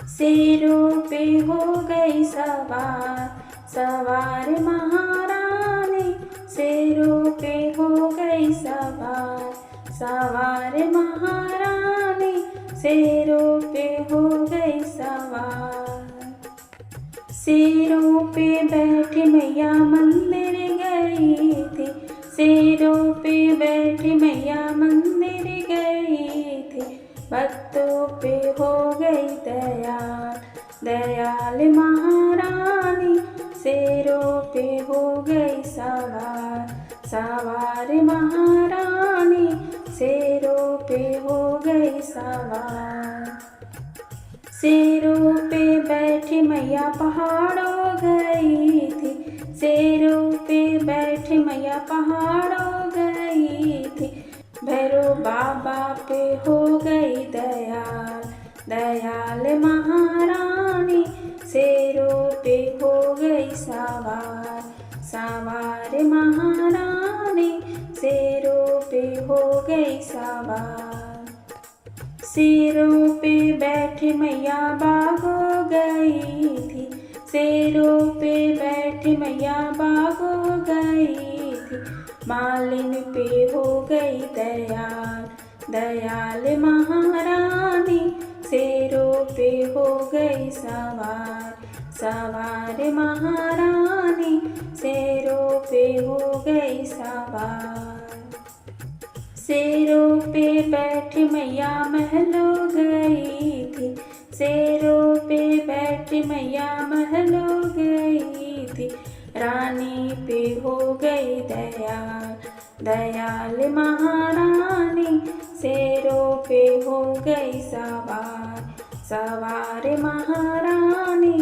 शेरों पे हो गई सवार, सवार महारानी। शेरों पे हो गई सवार, सवार महारानी। शेरों पे हो गई सवार। शेरों पे बैठी मैया मंदिर गई थी, शेरों पे बैठी मैया मंदिर गई थी। भक्तों पे हो गई दयाल, दयाल महारानी। शेरों पे हो गई सवार, सवार महारानी। शेरों पे हो गई सवार। शेरों पे बैठी मैया पहाड़ों गई थी, शेरों पे बैठी मैया पहाड़ों गई थी। भैरव बाबा पे हो गई दयाल, दयाल महारानी। शेरों पे हो गई सवार, सवार महारानी। शेरों पे हो गई सवार। शेरों पे बैठी मैया भागो गई थी, शेरों पे बैठी मैया भागो गई थी। मालिन पे हो गई दयाल, दयाल महारानी। शेरों पे हो गई सवार, सवार महारानी। शेरों पे हो गई सवार। शेरों पे बैठी मैया महलों गई थी, शेरों पे बैठी मैया महलों गई थी। रानी पे हो गई दयाल, दयाल महारानी। शेरों पे हो गई सवार, सवार महारानी।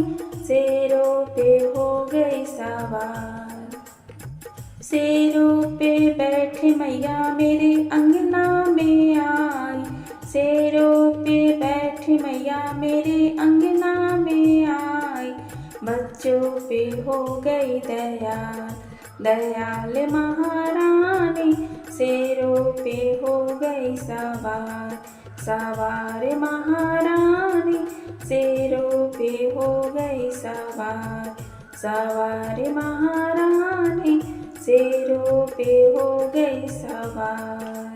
शेरों पे हो गई सवार। शेरों पे बैठी मैया मेरे अंगना में आई, शेरों पे बैठी मैया मेरे अंगना में आई। बच्चों पे हो गई दयाल, दयाल महारानी। शेरों पे हो गई सवार, सवार महारानी। शेरों पे हो गई सवार, सवार महारानी। शेरों पे हो गई सवार।